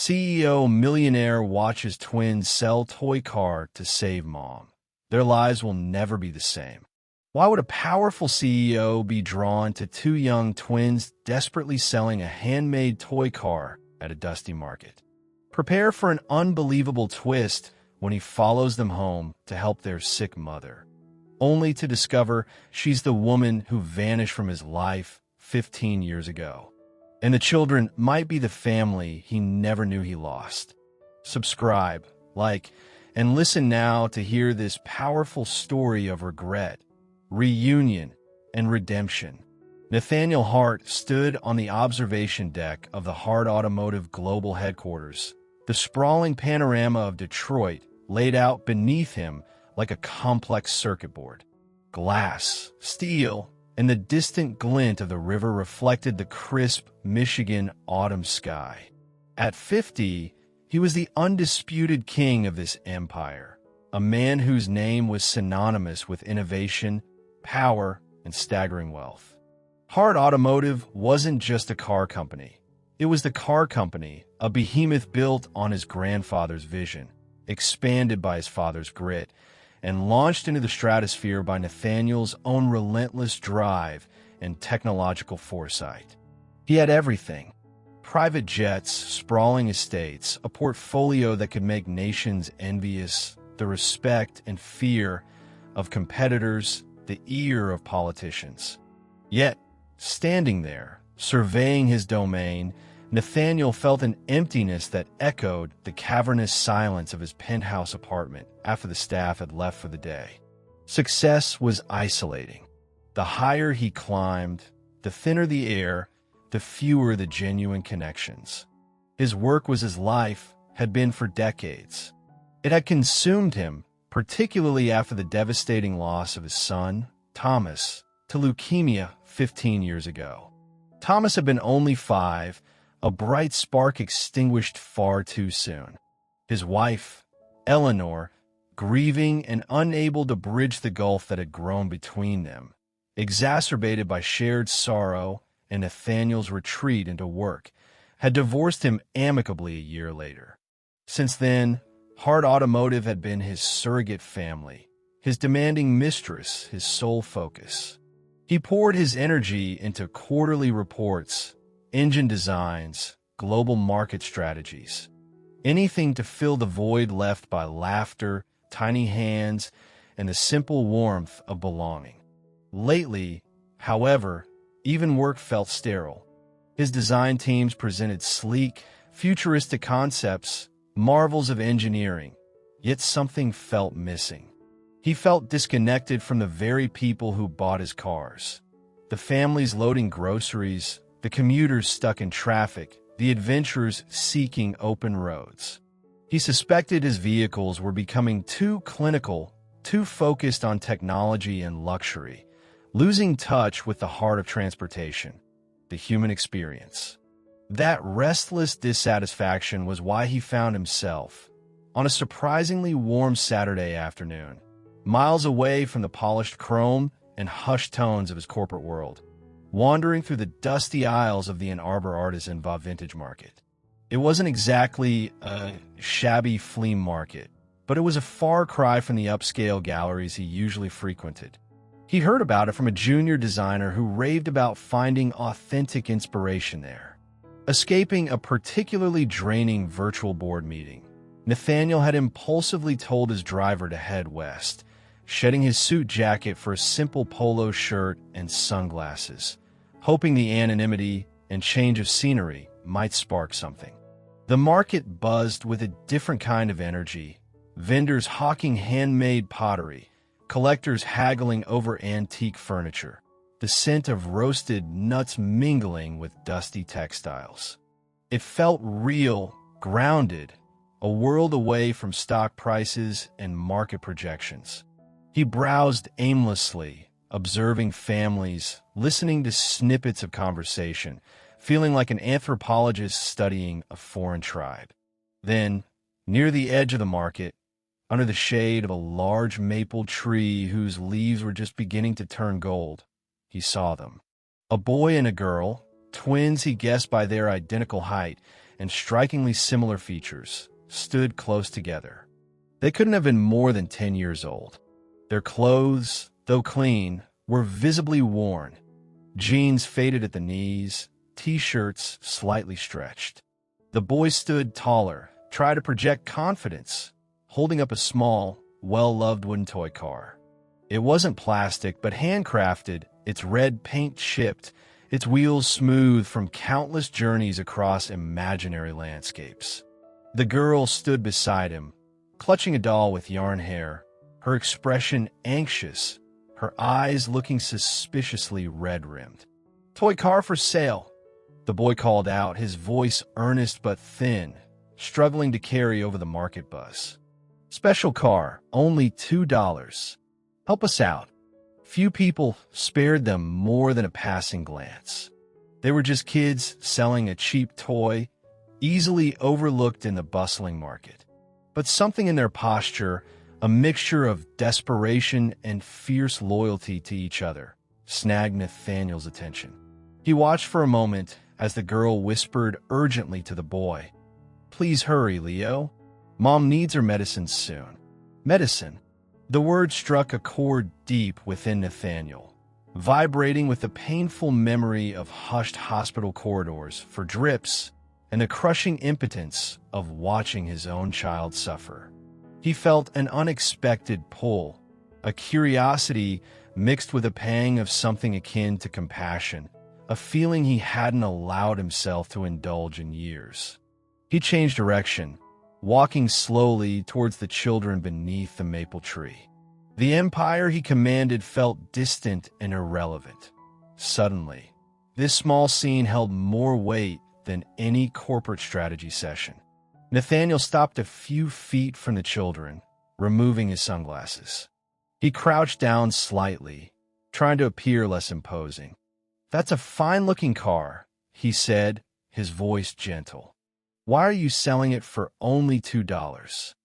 CEO millionaire watches twins sell toy car to save mom. Their lives will never be the same. Why would a powerful CEO be drawn to two young twins desperately selling a handmade toy car at a dusty market? Prepare for an unbelievable twist when he follows them home to help their sick mother, only to discover she's the woman who vanished from his life 15 years ago. And the children might be the family he never knew he lost. Subscribe, like, and listen now to hear this powerful story of regret, reunion, and redemption. Nathaniel Hart stood on the observation deck of the Hart Automotive Global Headquarters, the sprawling panorama of Detroit laid out beneath him like a complex circuit board. Glass, steel, and the distant glint of the river reflected the crisp Michigan autumn sky. At 50, he was the undisputed king of this empire, a man whose name was synonymous with innovation, power, and staggering wealth. Hart Automotive wasn't just a car company. It was the car company, a behemoth built on his grandfather's vision, expanded by his father's grit, and launched into the stratosphere by Nathaniel's own relentless drive and technological foresight. He had everything: private jets, sprawling estates, a portfolio that could make nations envious, the respect and fear of competitors, the ear of politicians. Yet, standing there, surveying his domain, Nathaniel felt an emptiness that echoed the cavernous silence of his penthouse apartment after the staff had left for the day. Success was isolating. The higher he climbed, the thinner the air, the fewer the genuine connections. His work was his life, had been for decades. It had consumed him, particularly after the devastating loss of his son, Thomas, to leukemia 15 years ago. Thomas had been only 5, a bright spark extinguished far too soon. His wife, Eleanor, grieving and unable to bridge the gulf that had grown between them, exacerbated by shared sorrow and Nathaniel's retreat into work, had divorced him amicably a year later. Since then, Hart Automotive had been his surrogate family, his demanding mistress, his sole focus. He poured his energy into quarterly reports, engine designs, global market strategies, anything to fill the void left by laughter, tiny hands, and the simple warmth of belonging. Lately, however, even work felt sterile. His design teams presented sleek, futuristic concepts, marvels of engineering, yet something felt missing. He felt disconnected from the very people who bought his cars. The families loading groceries, the commuters stuck in traffic, the adventurers seeking open roads. He suspected his vehicles were becoming too clinical, too focused on technology and luxury, losing touch with the heart of transportation, the human experience. That restless dissatisfaction was why he found himself, on a surprisingly warm Saturday afternoon, miles away from the polished chrome and hushed tones of his corporate world, wandering through the dusty aisles of the Ann Arbor Artisan Vintage Market. It wasn't exactly a shabby flea market, but it was a far cry from the upscale galleries he usually frequented. He heard about it from a junior designer who raved about finding authentic inspiration there. Escaping a particularly draining virtual board meeting, Nathaniel had impulsively told his driver to head west, shedding his suit jacket for a simple polo shirt and sunglasses, hoping the anonymity and change of scenery might spark something. The market buzzed with a different kind of energy, vendors hawking handmade pottery, collectors haggling over antique furniture, the scent of roasted nuts mingling with dusty textiles. It felt real, grounded, a world away from stock prices and market projections. He browsed aimlessly, observing families, listening to snippets of conversation, feeling like an anthropologist studying a foreign tribe. Then, near the edge of the market, under the shade of a large maple tree whose leaves were just beginning to turn gold, he saw them. A boy and a girl, twins he guessed by their identical height, and strikingly similar features, stood close together. They couldn't have been more than 10 years old. Their clothes, though clean, were visibly worn. Jeans faded at the knees, t-shirts slightly stretched. The boy stood taller, tried to project confidence, holding up a small, well-loved wooden toy car. It wasn't plastic, but handcrafted, its red paint chipped, its wheels smooth from countless journeys across imaginary landscapes. The girl stood beside him, clutching a doll with yarn hair, her expression anxious, her eyes looking suspiciously red-rimmed. "Toy car for sale," the boy called out, his voice earnest but thin, struggling to carry over the market buzz. "Special car, only $2. Help us out." Few people spared them more than a passing glance. They were just kids selling a cheap toy, easily overlooked in the bustling market. But something in their posture, a mixture of desperation and fierce loyalty to each other, snagged Nathaniel's attention. He watched for a moment as the girl whispered urgently to the boy, "Please hurry, Leo. Mom needs her medicine soon." Medicine. The word struck a chord deep within Nathaniel, vibrating with the painful memory of hushed hospital corridors for drips and the crushing impotence of watching his own child suffer. He felt an unexpected pull, a curiosity mixed with a pang of something akin to compassion, a feeling he hadn't allowed himself to indulge in years. He changed direction, walking slowly towards the children beneath the maple tree. The empire he commanded felt distant and irrelevant. Suddenly, this small scene held more weight than any corporate strategy session. Nathaniel stopped a few feet from the children, removing his sunglasses. He crouched down slightly, trying to appear less imposing. "That's a fine-looking car," he said, his voice gentle. "Why are you selling it for only $2?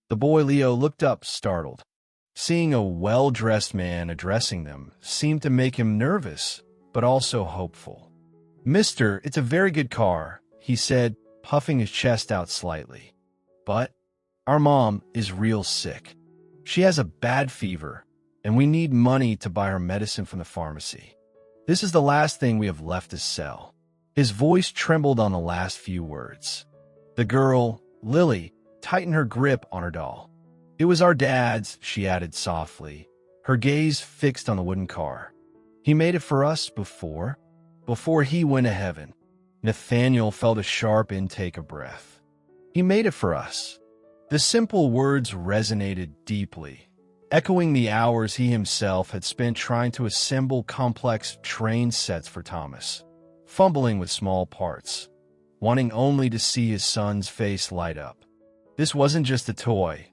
The boy Leo looked up, startled. Seeing a well-dressed man addressing them seemed to make him nervous, but also hopeful. "Mister, it's a very good car," he said, puffing his chest out slightly. "But our mom is real sick. She has a bad fever, and we need money to buy her medicine from the pharmacy. This is the last thing we have left to sell." His voice trembled on the last few words. The girl, Lily, tightened her grip on her doll. "It was our dad's," she added softly, her gaze fixed on the wooden car. "He made it for us before he went to heaven." Nathaniel felt a sharp intake of breath. "He made it for us." The simple words resonated deeply, echoing the hours he himself had spent trying to assemble complex train sets for Thomas, fumbling with small parts, wanting only to see his son's face light up. This wasn't just a toy.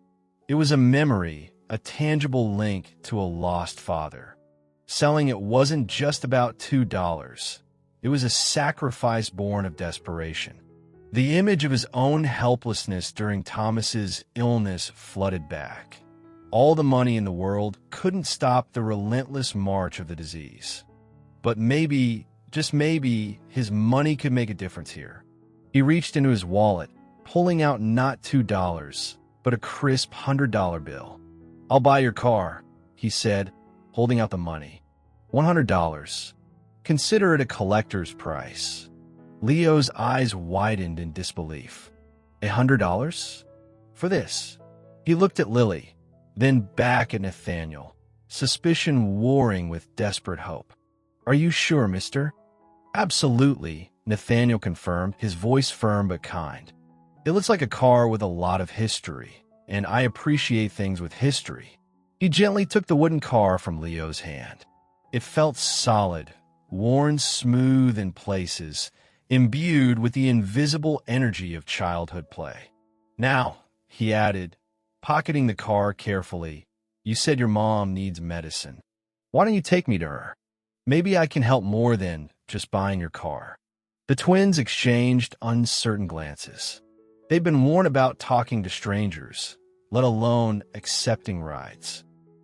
It was a memory, a tangible link to a lost father. Selling it wasn't just about $2. It was a sacrifice born of desperation. The image of his own helplessness during Thomas's illness flooded back. All the money in the world couldn't stop the relentless march of the disease. But maybe, just maybe, his money could make a difference here. He reached into his wallet, pulling out not $2, but a crisp $100 bill. "I'll buy your car," he said, holding out the money. $100. Consider it a collector's price." Leo's eyes widened in disbelief. $100? For this? He looked at Lily, then back at Nathaniel, suspicion warring with desperate hope. "Are you sure, mister?" "Absolutely," Nathaniel confirmed, his voice firm but kind. "It looks like a car with a lot of history, and I appreciate things with history." He gently took the wooden car from Leo's hand. It felt solid, worn smooth in places, imbued with the invisible energy of childhood play. "Now," he added, pocketing the car carefully, "you said your mom needs medicine. Why don't you take me to her? Maybe I can help more than just buying your car." The twins exchanged uncertain glances. They'd been warned about talking to strangers, let alone accepting rides.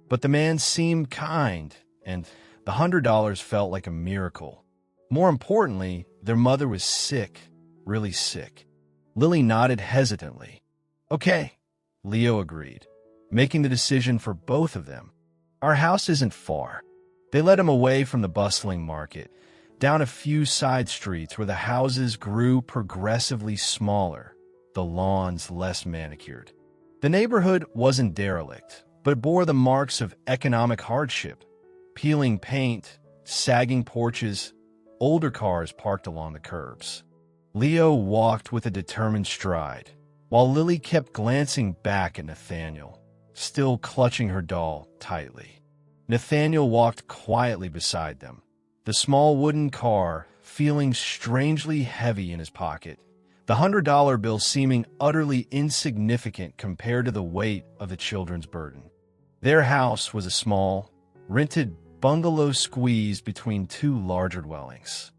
But the man seemed kind, and the $100 felt like a miracle. More importantly, their mother was sick, really sick. Lily nodded hesitantly. Okay, Leo agreed, making the decision for both of them. Our house isn't far. They led him away from the bustling market, down a few side streets where the houses grew progressively smaller, the lawns less manicured. The neighborhood wasn't derelict, but bore the marks of economic hardship: peeling paint, sagging porches, older cars parked along the curbs. Leo walked with a determined stride, while Lily kept glancing back at Nathaniel, still clutching her doll tightly. Nathaniel walked quietly beside them, the small wooden car feeling strangely heavy in his pocket, the $100 bill seeming utterly insignificant compared to the weight of the children's burden. Their house was a small, rented bungalow squeezed between two larger dwellings.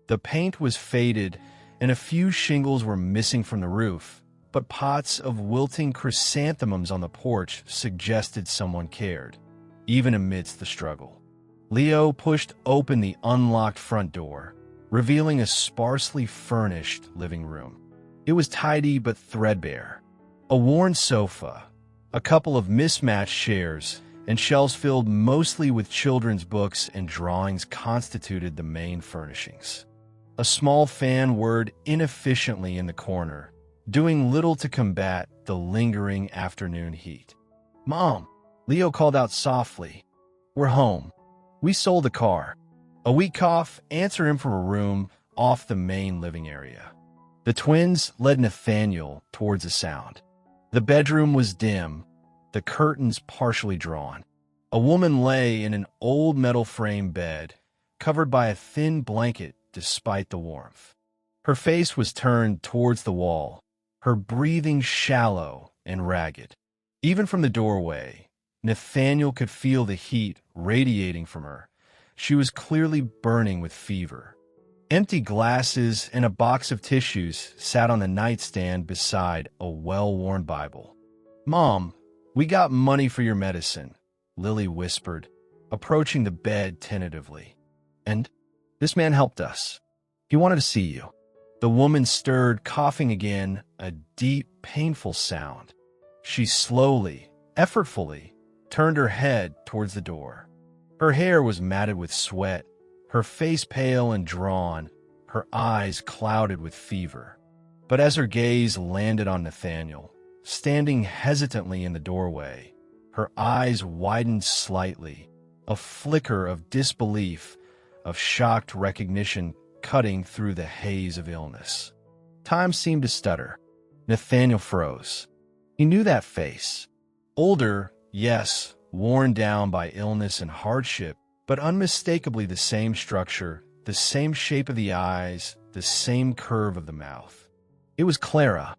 The paint was faded and a few shingles were missing from the roof, but pots of wilting chrysanthemums on the porch suggested someone cared, even amidst the struggle. Leo pushed open the unlocked front door, revealing a sparsely furnished living room. It was tidy but threadbare. A worn sofa, a couple of mismatched chairs, and shelves filled mostly with children's books and drawings constituted the main furnishings. A small fan whirred inefficiently in the corner, doing little to combat the lingering afternoon heat. "Mom," Leo called out softly. "We're home. We sold the car." A weak cough answered him from a room off the main living area. The twins led Nathaniel towards the sound. The bedroom was dim, the curtains partially drawn. A woman lay in an old metal frame bed, covered by a thin blanket despite the warmth. Her face was turned towards the wall, her breathing shallow and ragged. Even from the doorway, Nathaniel could feel the heat radiating from her. She was clearly burning with fever. Empty glasses and a box of tissues sat on the nightstand beside a well-worn Bible. "Mom, we got money for your medicine," Lily whispered, approaching the bed tentatively. "And this man helped us. He wanted to see you." The woman stirred, coughing again, a deep, painful sound. She slowly, effortfully, turned her head towards the door. Her hair was matted with sweat, her face pale and drawn, her eyes clouded with fever. But as her gaze landed on Nathaniel, standing hesitantly in the doorway, her eyes widened slightly, a flicker of disbelief, of shocked recognition cutting through the haze of illness. Time seemed to stutter. Nathaniel froze. He knew that face. Older, yes, worn down by illness and hardship, but unmistakably the same structure, the same shape of the eyes, the same curve of the mouth. It was Clara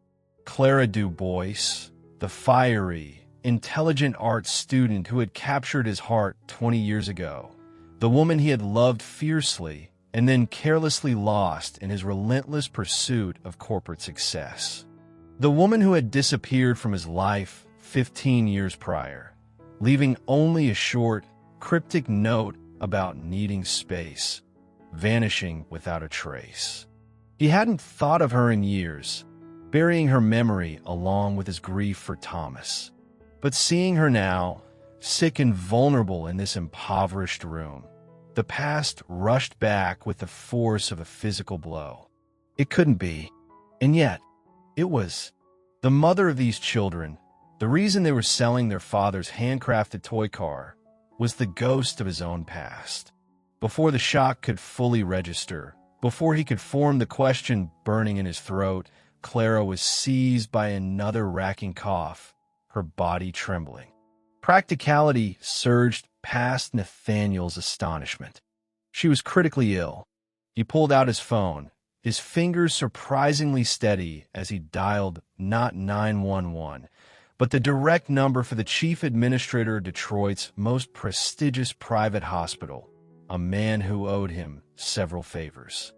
Du Bois, the fiery, intelligent art student who had captured his heart 20 years ago, the woman he had loved fiercely and then carelessly lost in his relentless pursuit of corporate success. The woman who had disappeared from his life 15 years prior, leaving only a short, cryptic note about needing space, vanishing without a trace. He hadn't thought of her in years, burying her memory along with his grief for Thomas. But seeing her now, sick and vulnerable in this impoverished room, the past rushed back with the force of a physical blow. It couldn't be. And yet, it was. The mother of these children, the reason they were selling their father's handcrafted toy car, was the ghost of his own past. Before the shock could fully register, before he could form the question burning in his throat, Clara was seized by another racking cough, her body trembling. Practicality surged past Nathaniel's astonishment. She was critically ill. He pulled out his phone, his fingers surprisingly steady as he dialed not 911, but the direct number for the chief administrator of Detroit's most prestigious private hospital, a man who owed him several favors.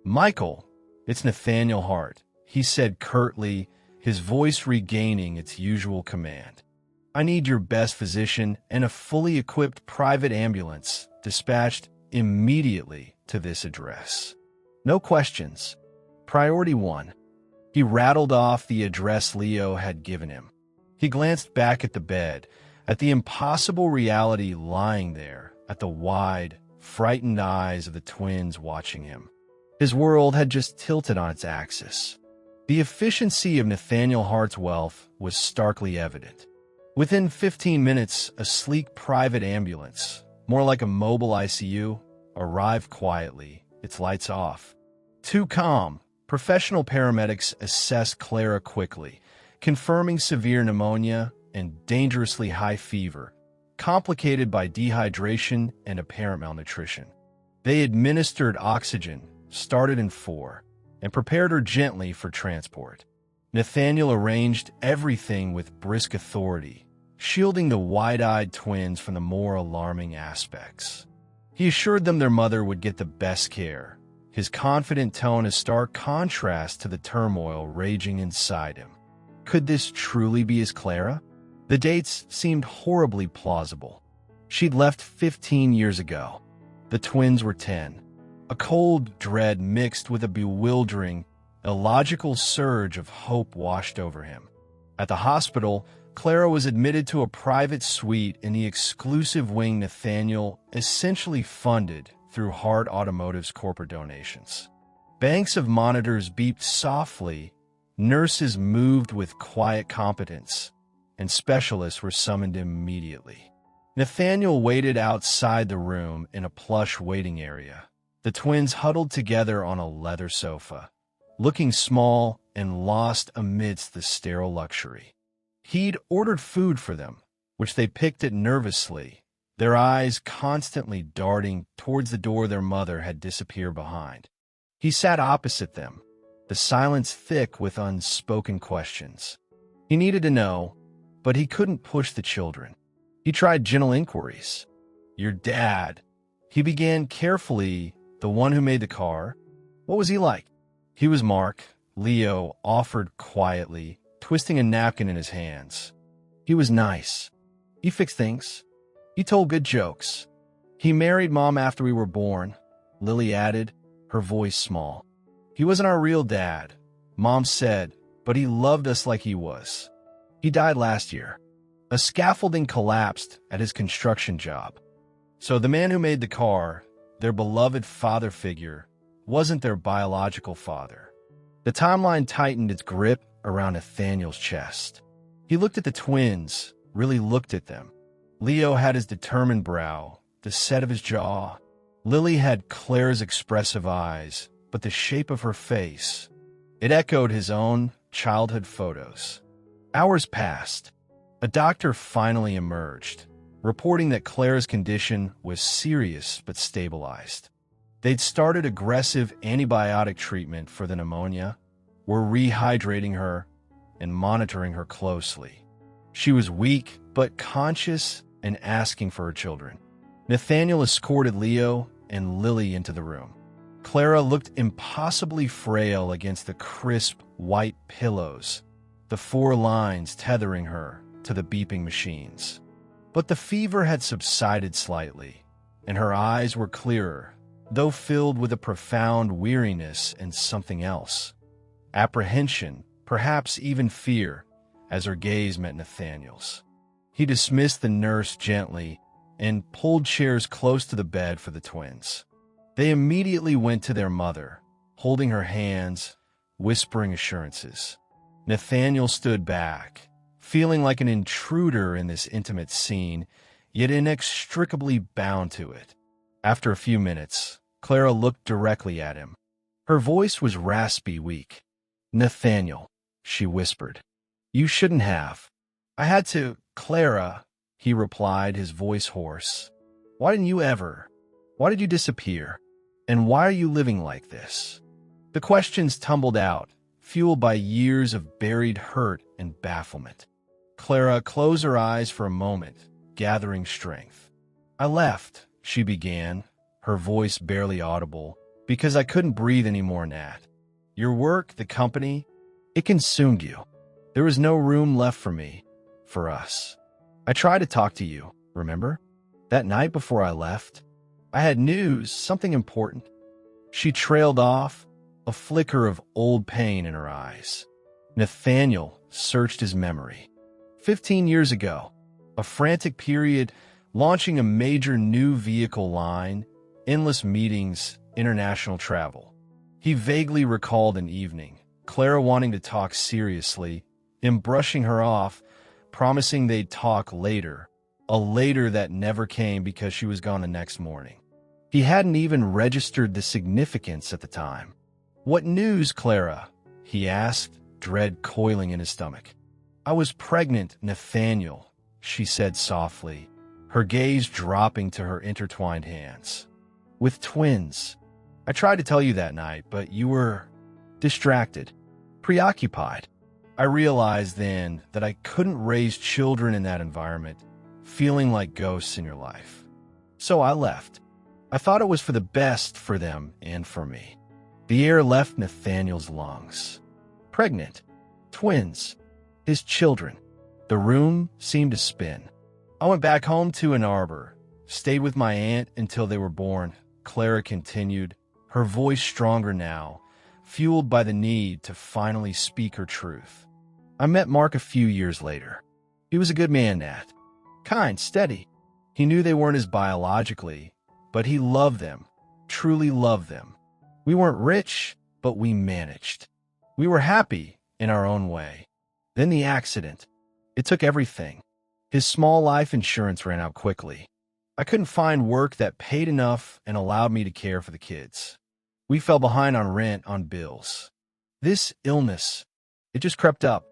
"Michael, it's Nathaniel Hart," he said curtly, his voice regaining its usual command. "I need your best physician and a fully equipped private ambulance dispatched immediately to this address. No questions. Priority 1. He rattled off the address Leo had given him. He glanced back at the bed, at the impossible reality lying there, at the wide, frightened eyes of the twins watching him. His world had just tilted on its axis. The efficiency of Nathaniel Hart's wealth was starkly evident. Within 15 minutes, a sleek private ambulance, more like a mobile ICU, arrived quietly, its lights off. Too calm, professional paramedics assessed Clara quickly, confirming severe pneumonia and dangerously high fever, complicated by dehydration and apparent malnutrition. They administered oxygen, started in 4, and prepared her gently for transport. Nathaniel arranged everything with brisk authority, shielding the wide-eyed twins from the more alarming aspects. He assured them their mother would get the best care, his confident tone a stark contrast to the turmoil raging inside him. Could this truly be his Clara? The dates seemed horribly plausible. She'd left 15 years ago. The twins were 10. A cold dread mixed with a bewildering, illogical surge of hope washed over him. At the hospital, Clara was admitted to a private suite in the exclusive wing Nathaniel essentially funded through Hart Automotive's corporate donations. Banks of monitors beeped softly, nurses moved with quiet competence, and specialists were summoned immediately. Nathaniel waited outside the room in a plush waiting area. The twins huddled together on a leather sofa, looking small and lost amidst the sterile luxury. He'd ordered food for them, which they picked at nervously, their eyes constantly darting towards the door their mother had disappeared behind. He sat opposite them, the silence thick with unspoken questions. He needed to know, but he couldn't push the children. He tried gentle inquiries. "Your dad," he began carefully, "the one who made the car, what was he like?" "He was Mark," Leo offered quietly, twisting a napkin in his hands. "He was nice. He fixed things. He told good jokes. He married Mom after we were born," Lily added, her voice small. "He wasn't our real dad," Mom said, "but he loved us like he was. He died last year. A scaffolding collapsed at his construction job. So the man who made the car, their beloved father figure, wasn't their biological father." The timeline tightened its grip around Nathaniel's chest. He looked at the twins, really looked at them. Leo had his determined brow, the set of his jaw. Lily had Claire's expressive eyes, but the shape of her face. It echoed his own childhood photos. Hours passed. A doctor finally emerged, reporting that Claire's condition was serious but stabilized. They'd started aggressive antibiotic treatment for the pneumonia, were rehydrating her, and monitoring her closely. She was weak but conscious and asking for her children. Nathaniel escorted Leo and Lily into the room. Clara looked impossibly frail against the crisp, white pillows, the 4 lines tethering her to the beeping machines. But the fever had subsided slightly, and her eyes were clearer, though filled with a profound weariness and something else. Apprehension, perhaps even fear, as her gaze met Nathaniel's. He dismissed the nurse gently and pulled chairs close to the bed for the twins. They immediately went to their mother, holding her hands, whispering assurances. Nathaniel stood back, feeling like an intruder in this intimate scene, yet inextricably bound to it. After a few minutes, Clara looked directly at him. Her voice was raspy, weak. "Nathaniel," she whispered, "you shouldn't have." "I had to, Clara," he replied, his voice hoarse. "Why didn't you ever? Why did you disappear? And why are you living like this?" The questions tumbled out, fueled by years of buried hurt and bafflement. Clara closed her eyes for a moment, gathering strength. "I left," she began, her voice barely audible, "because I couldn't breathe anymore, Nat. Your work, the company, it consumed you. There was no room left for me, for us. I tried to talk to you, remember? That night before I left, I had news, something important." She trailed off, a flicker of old pain in her eyes. Nathaniel searched his memory. 15 years ago, a frantic period, launching a major new vehicle line, endless meetings, international travel. He vaguely recalled an evening, Clara wanting to talk seriously, him brushing her off, promising they'd talk later, a later that never came because she was gone the next morning. He hadn't even registered the significance at the time. "What news, Clara?" he asked, dread coiling in his stomach. "I was pregnant, Nathaniel," she said softly, her gaze dropping to her intertwined hands. "With twins. I tried to tell you that night, but you were distracted, preoccupied. I realized then that I couldn't raise children in that environment, feeling like ghosts in your life. So I left. I thought it was for the best for them and for me." The air left Nathaniel's lungs. Pregnant. Twins. His children. The room seemed to spin. "I went back home to Ann Arbor, stayed with my aunt until they were born," Clara continued, her voice stronger now, fueled by the need to finally speak her truth. "I met Mark a few years later. He was a good man, Nat. Kind, steady. He knew they weren't his biologically, but he loved them, truly loved them. We weren't rich, but we managed. We were happy in our own way. Then the accident. It took everything. His small life insurance ran out quickly. I couldn't find work that paid enough and allowed me to care for the kids. We fell behind on rent, on bills. This illness, it just crept up."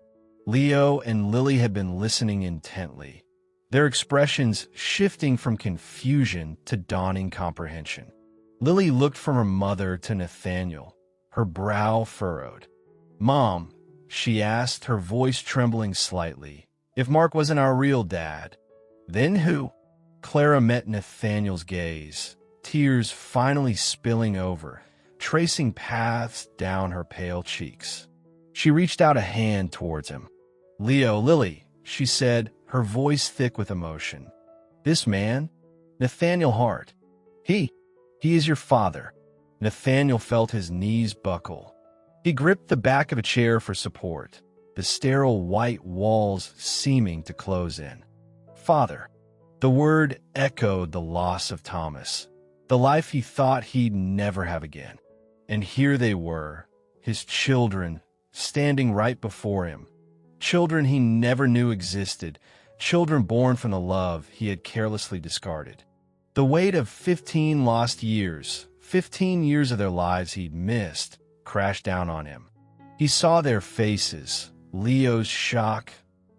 Leo and Lily had been listening intently, their expressions shifting from confusion to dawning comprehension. Lily looked from her mother to Nathaniel, her brow furrowed. "Mom," she asked, her voice trembling slightly, "if Mark wasn't our real dad, then who?" Clara met Nathaniel's gaze, tears finally spilling over, tracing paths down her pale cheeks. She reached out a hand towards him. "Leo, Lily," she said, her voice thick with emotion. "This man, Nathaniel Hart, he is your father." Nathaniel felt his knees buckle. He gripped the back of a chair for support, the sterile white walls seeming to close in. Father. The word echoed the loss of Thomas, the life he thought he'd never have again. And here they were, his children, standing right before him. Children he never knew existed, children born from the love he had carelessly discarded. The weight of 15 lost years, 15 years of their lives he'd missed, crashed down on him. He saw their faces, Leo's shock,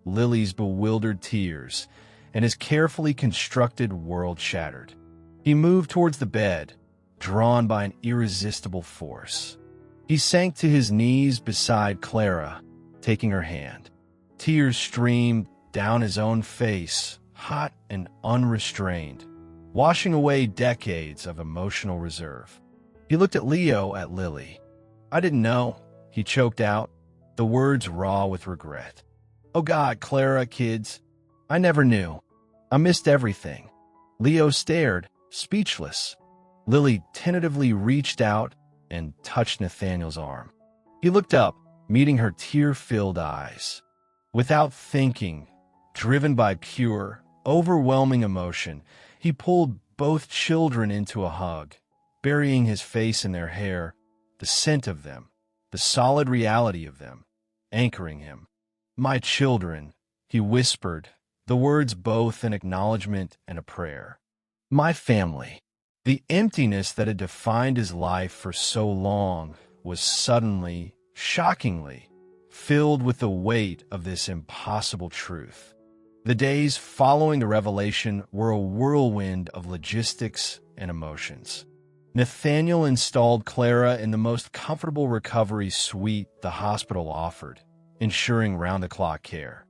Lily's bewildered tears, and his carefully constructed world shattered. He moved towards the bed, drawn by an irresistible force. He sank to his knees beside Clara, taking her hand. Tears streamed down his own face, hot and unrestrained, washing away decades of emotional reserve. He looked at Leo, at Lily. "I didn't know," he choked out, the words raw with regret. "Oh God, Clara, kids, I never knew. I missed everything." Leo stared, speechless. Lily tentatively reached out and touched Nathaniel's arm. He looked up, meeting her tear-filled eyes. Without thinking, driven by pure, overwhelming emotion, he pulled both children into a hug, burying his face in their hair, the scent of them, the solid reality of them, anchoring him. "My children," he whispered, the words both an acknowledgement and a prayer. "My family." The emptiness that had defined his life for so long was suddenly, shockingly, filled with the weight of this impossible truth. The days following the revelation were a whirlwind of logistics and emotions. Nathaniel installed Clara in the most comfortable recovery suite the hospital offered, ensuring round-the-clock care.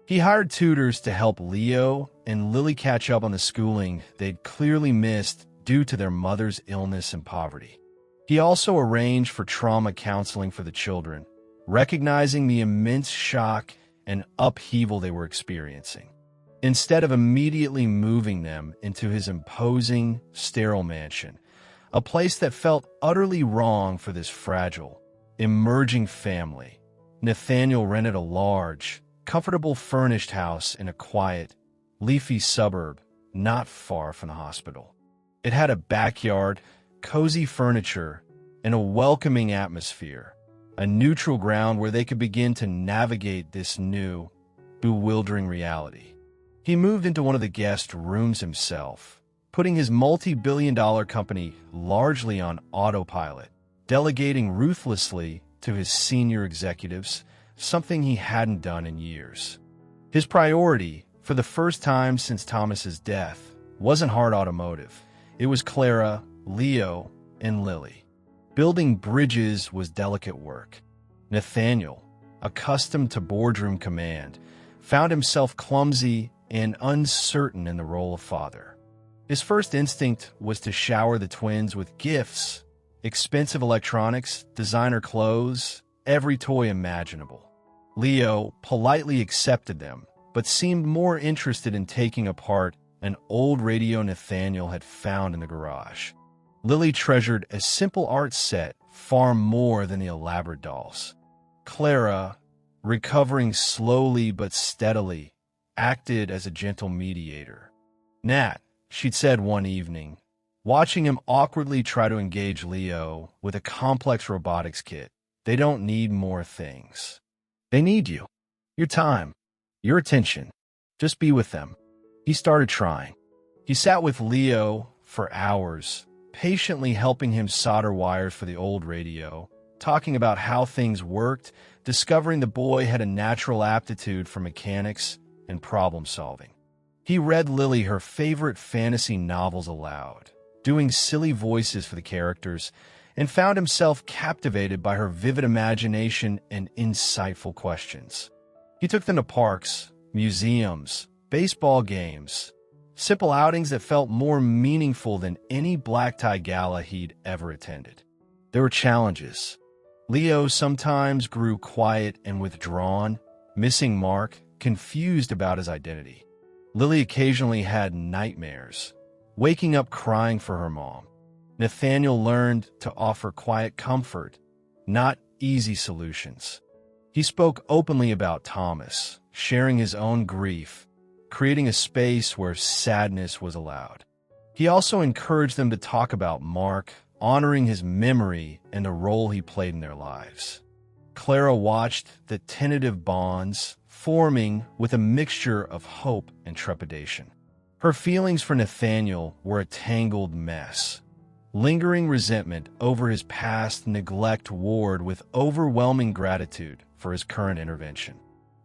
He hired tutors to help Leo and Lily catch up on the schooling they'd clearly missed due to their mother's illness and poverty. He also arranged for trauma counseling for the children, recognizing the immense shock and upheaval they were experiencing. Instead of immediately moving them into his imposing, sterile mansion, a place that felt utterly wrong for this fragile, emerging family. Nathaniel rented a large, comfortable furnished house in a quiet, leafy suburb not far from the hospital. It had a backyard, cozy furniture, and a welcoming atmosphere, a neutral ground where they could begin to navigate this new, bewildering reality. He moved into one of the guest rooms himself, putting his multi-billion-dollar company largely on autopilot, delegating ruthlessly to his senior executives, something he hadn't done in years. His priority, for the first time since Thomas's death, wasn't hard automotive. It was Clara, Leo, and Lily. Building bridges was delicate work. Nathaniel, accustomed to boardroom command, found himself clumsy and uncertain in the role of father. His first instinct was to shower the twins with gifts, expensive electronics, designer clothes, every toy imaginable. Leo politely accepted them, but seemed more interested in taking apart an old radio Nathaniel had found in the garage. Lily treasured a simple art set far more than the elaborate dolls. Clara, recovering slowly but steadily, acted as a gentle mediator. "Nat," she'd said one evening, watching him awkwardly try to engage Leo with a complex robotics kit, "they don't need more things. They need you. Your time. Your attention. Just be with them." He started trying. He sat with Leo for hours, patiently helping him solder wires for the old radio, talking about how things worked, discovering the boy had a natural aptitude for mechanics and problem solving. He read Lily her favorite fantasy novels aloud, doing silly voices for the characters, and found himself captivated by her vivid imagination and insightful questions. He took them to parks, museums, baseball games, simple outings that felt more meaningful than any black-tie gala he'd ever attended. There were challenges. Leo sometimes grew quiet and withdrawn, missing Mark, confused about his identity. Lily occasionally had nightmares, waking up crying for her mom. Nathaniel learned to offer quiet comfort, not easy solutions. He spoke openly about Thomas, sharing his own grief, creating a space where sadness was allowed. He also encouraged them to talk about Mark, honoring his memory and the role he played in their lives. Clara watched the tentative bonds forming with a mixture of hope and trepidation. Her feelings for Nathaniel were a tangled mess. Lingering resentment over his past neglect warred with overwhelming gratitude for his current intervention.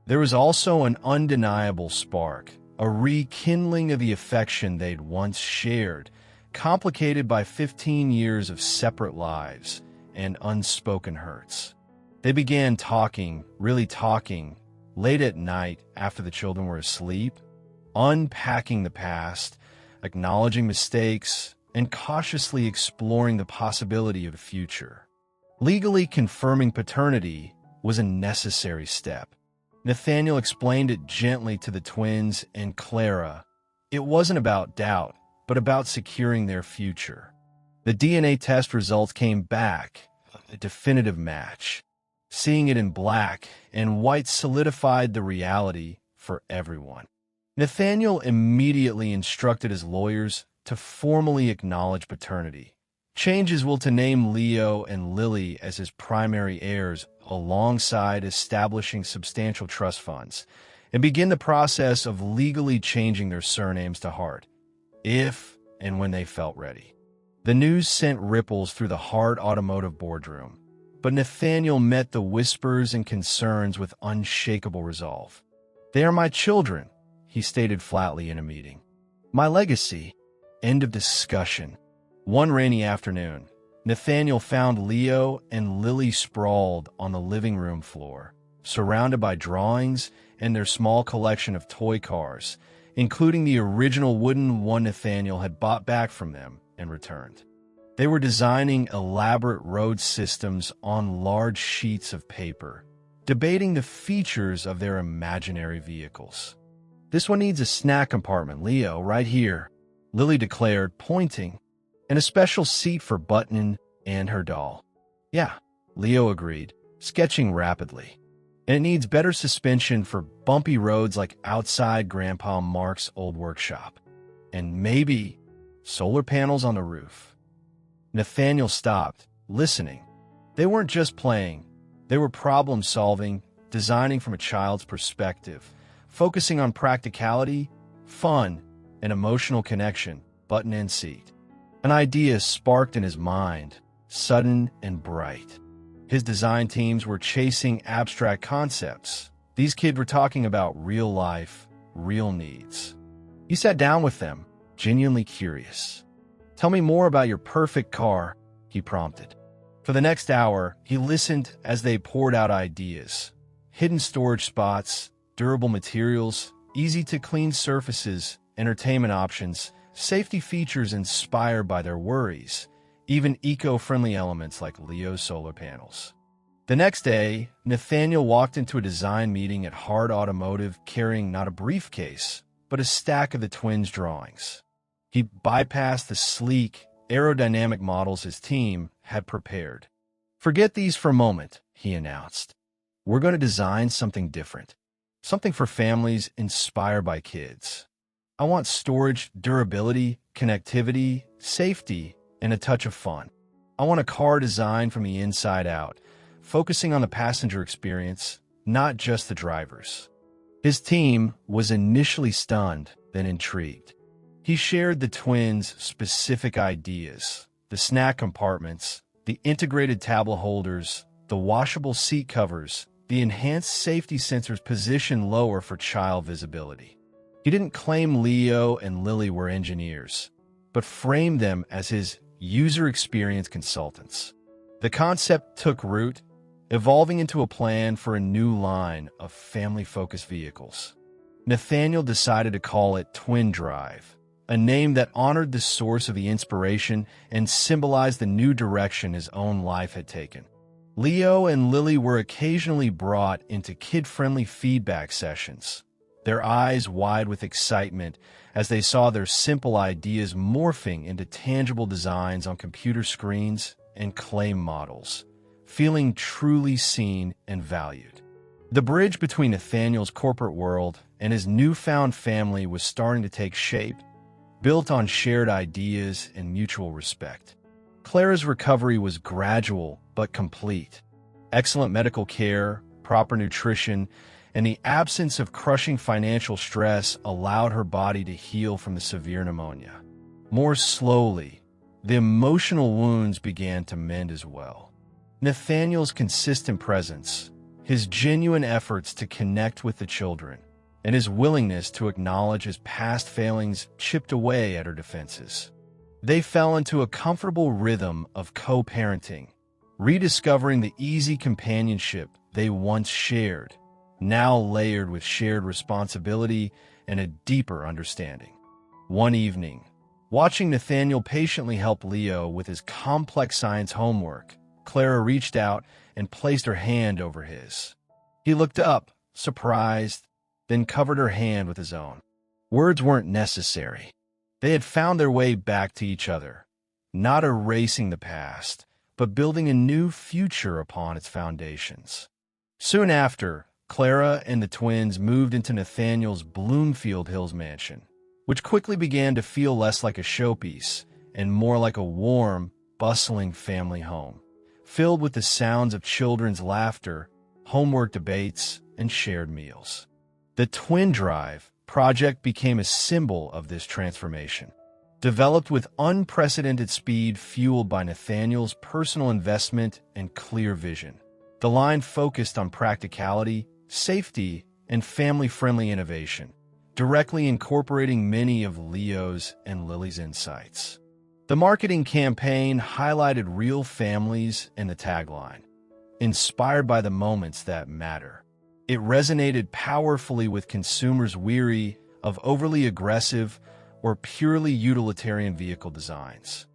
There was also an undeniable spark, a rekindling of the affection they'd once shared, complicated by 15 years of separate lives and unspoken hurts. They began talking, really talking, late at night after the children were asleep, unpacking the past, acknowledging mistakes, and cautiously exploring the possibility of the future. Legally confirming paternity was a necessary step. Nathaniel explained it gently to the twins and Clara. It wasn't about doubt, but about securing their future. The DNA test results came back, a definitive match. Seeing it in black and white solidified the reality for everyone. Nathaniel immediately instructed his lawyers to formally acknowledge paternity. Changes will to name Leo and Lily as his primary heirs alongside establishing substantial trust funds, and begin the process of legally changing their surnames to Hart, if and when they felt ready. The news sent ripples through the Hart automotive boardroom, but Nathaniel met the whispers and concerns with unshakable resolve. "They are my children," he stated flatly in a meeting. "My legacy." End of discussion. One rainy afternoon, Nathaniel found Leo and Lily sprawled on the living room floor, surrounded by drawings and their small collection of toy cars, including the original wooden one Nathaniel had bought back from them and returned. They were designing elaborate road systems on large sheets of paper, debating the features of their imaginary vehicles. "This one needs a snack compartment, Leo, right here," Lily declared, pointing. and a special seat for Button and her doll. Yeah, Leo agreed, sketching rapidly. And it needs better suspension for bumpy roads like outside Grandpa Mark's old workshop. And maybe solar panels on the roof. Nathaniel stopped, listening. They weren't just playing. They were problem-solving, designing from a child's perspective, focusing on practicality, fun, and emotional connection, Button and seat. An idea sparked in his mind, sudden and bright. His design teams were chasing abstract concepts. These kids were talking about real life, real needs. He sat down with them, genuinely curious. "Tell me more about your perfect car," he prompted. For the next hour, he listened as they poured out ideas. Hidden storage spots, durable materials, easy-to-clean surfaces, entertainment options, safety features inspired by their worries, even eco-friendly elements like Leo's solar panels. The next day, Nathaniel walked into a design meeting at Hard Automotive carrying not a briefcase, but a stack of the twins' drawings. He bypassed the sleek, aerodynamic models his team had prepared. "Forget these for a moment," he announced. "We're going to design something different, something for families inspired by kids. I want storage, durability, connectivity, safety, and a touch of fun. I want a car designed from the inside out, focusing on the passenger experience, not just the drivers." His team was initially stunned, then intrigued. He shared the twins' specific ideas: the snack compartments, the integrated tablet holders, the washable seat covers, the enhanced safety sensors positioned lower for child visibility. He didn't claim Leo and Lily were engineers, but framed them as his user experience consultants. The concept took root, evolving into a plan for a new line of family-focused vehicles. Nathaniel decided to call it Twin Drive, a name that honored the source of the inspiration and symbolized the new direction his own life had taken. Leo and Lily were occasionally brought into kid-friendly feedback sessions, their eyes wide with excitement as they saw their simple ideas morphing into tangible designs on computer screens and clay models, feeling truly seen and valued. The bridge between Nathaniel's corporate world and his newfound family was starting to take shape, built on shared ideas and mutual respect. Clara's recovery was gradual but complete. Excellent medical care, proper nutrition, and the absence of crushing financial stress allowed her body to heal from the severe pneumonia. More slowly, the emotional wounds began to mend as well. Nathaniel's consistent presence, his genuine efforts to connect with the children, and his willingness to acknowledge his past failings chipped away at her defenses. They fell into a comfortable rhythm of co-parenting, rediscovering the easy companionship they once shared, now layered with shared responsibility and a deeper understanding. One evening, watching Nathaniel patiently help Leo with his complex science homework, Clara reached out and placed her hand over his. He looked up, surprised, then covered her hand with his own. Words weren't necessary. They had found their way back to each other, not erasing the past, but building a new future upon its foundations. Soon after, Clara and the twins moved into Nathaniel's Bloomfield Hills mansion, which quickly began to feel less like a showpiece and more like a warm, bustling family home, filled with the sounds of children's laughter, homework debates, and shared meals. The Twin Drive project became a symbol of this transformation. Developed with unprecedented speed fueled by Nathaniel's personal investment and clear vision, the line focused on practicality, safety, and family-friendly innovation, directly incorporating many of Leo's and Lily's insights. The marketing campaign highlighted real families and the tagline, "Inspired by the moments that matter." It resonated powerfully with consumers weary of overly aggressive or purely utilitarian vehicle designs.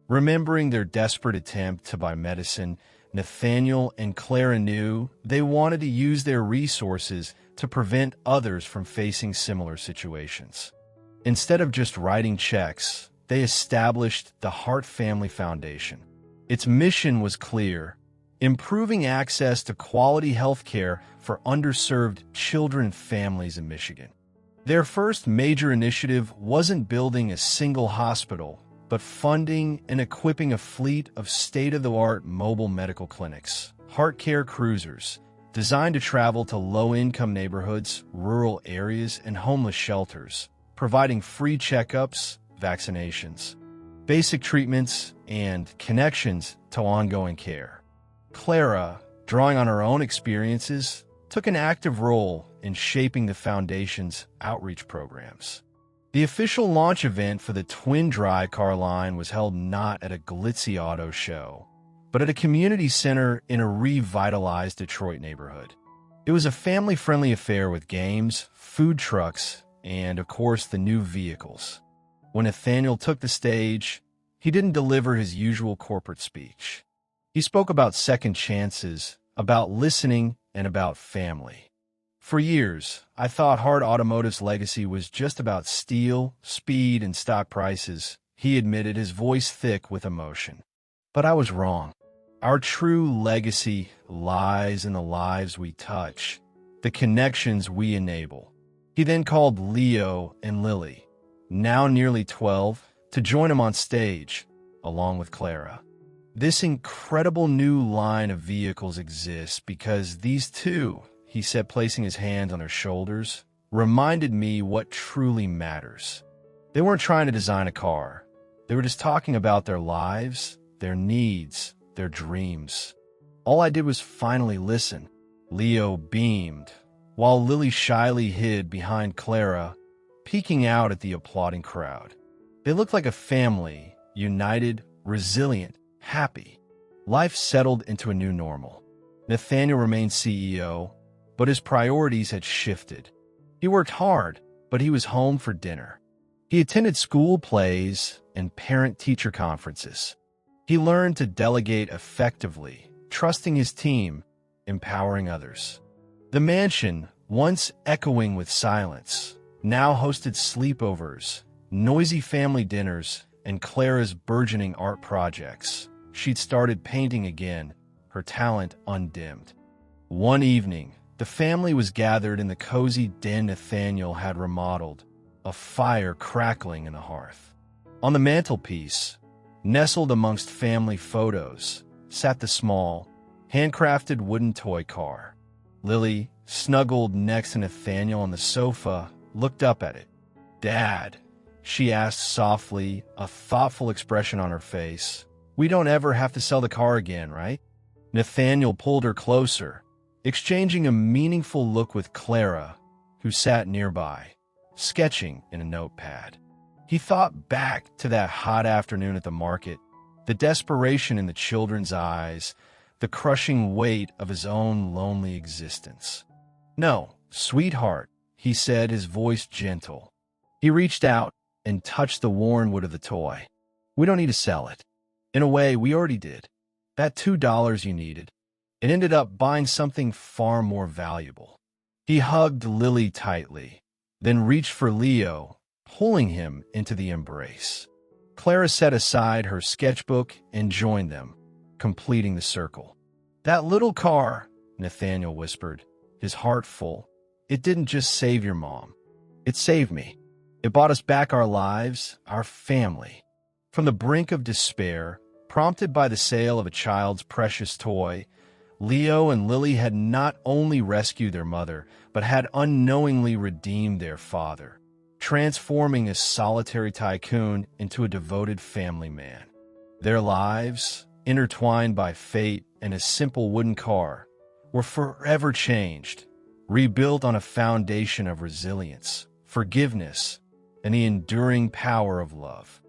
Remembering their desperate attempt to buy medicine, Nathaniel and Clara knew they wanted to use their resources to prevent others from facing similar situations. Instead of just writing checks, they established the Hart Family Foundation. Its mission was clear: improving access to quality health care for underserved children and families in Michigan. Their first major initiative wasn't building a single hospital, but funding and equipping a fleet of state-of-the-art mobile medical clinics, Heart Care Cruisers, designed to travel to low-income neighborhoods, rural areas, and homeless shelters, providing free checkups, vaccinations, basic treatments, and connections to ongoing care. Clara, drawing on her own experiences, took an active role in shaping the foundation's outreach programs. The official launch event for the twin dry car line was held not at a glitzy auto show, but at a community center in a revitalized Detroit neighborhood. It was a family-friendly affair with games, food trucks, and, of course, the new vehicles. When Nathaniel took the stage, he didn't deliver his usual corporate speech. He spoke about second chances, about listening, and about family. For years, I thought Hart Automotive's legacy was just about steel, speed, and stock prices, he admitted, his voice thick with emotion. But I was wrong. Our true legacy lies in the lives we touch, the connections we enable. He then called Leo and Lily, now nearly 12, to join him on stage, along with Clara. This incredible new line of vehicles exists because these two, he said, placing his hands on their shoulders, reminded me what truly matters. They weren't trying to design a car. They were just talking about their lives, their needs, their dreams. All I did was finally listen. Leo beamed, while Lily shyly hid behind Clara, peeking out at the applauding crowd. They looked like a family, united, resilient, happy. Life settled into a new normal. Nathaniel remained CEO, but his priorities had shifted. He worked hard, but he was home for dinner. He attended school plays and parent-teacher conferences. He learned to delegate effectively, trusting his team, empowering others. The mansion, once echoing with silence, now hosted sleepovers, noisy family dinners, and Clara's burgeoning art projects. She'd started painting again, her talent undimmed. One evening, the family was gathered in the cozy den Nathaniel had remodeled, a fire crackling in the hearth. On the mantelpiece, nestled amongst family photos, sat the small, handcrafted wooden toy car. Lily, snuggled next to Nathaniel on the sofa, looked up at it. "Dad," she asked softly, a thoughtful expression on her face, "we don't ever have to sell the car again, right?" Nathaniel pulled her closer, exchanging a meaningful look with Clara, who sat nearby, sketching in a notepad. He thought back to that hot afternoon at the market, the desperation in the children's eyes, the crushing weight of his own lonely existence. "No, sweetheart," he said, his voice gentle. He reached out and touched the worn wood of the toy. "We don't need to sell it. In a way, we already did. That $2 you needed, it ended up buying something far more valuable." He hugged Lily tightly, then reached for Leo, pulling him into the embrace. Clara set aside her sketchbook and joined them, completing the circle. "That little car," Nathaniel whispered, his heart full, "it didn't just save your mom. It saved me. It bought us back our lives, our family." From the brink of despair, prompted by the sale of a child's precious toy, Leo and Lily had not only rescued their mother, but had unknowingly redeemed their father, transforming a solitary tycoon into a devoted family man. Their lives, intertwined by fate and a simple wooden car, were forever changed, rebuilt on a foundation of resilience, forgiveness, and the enduring power of love.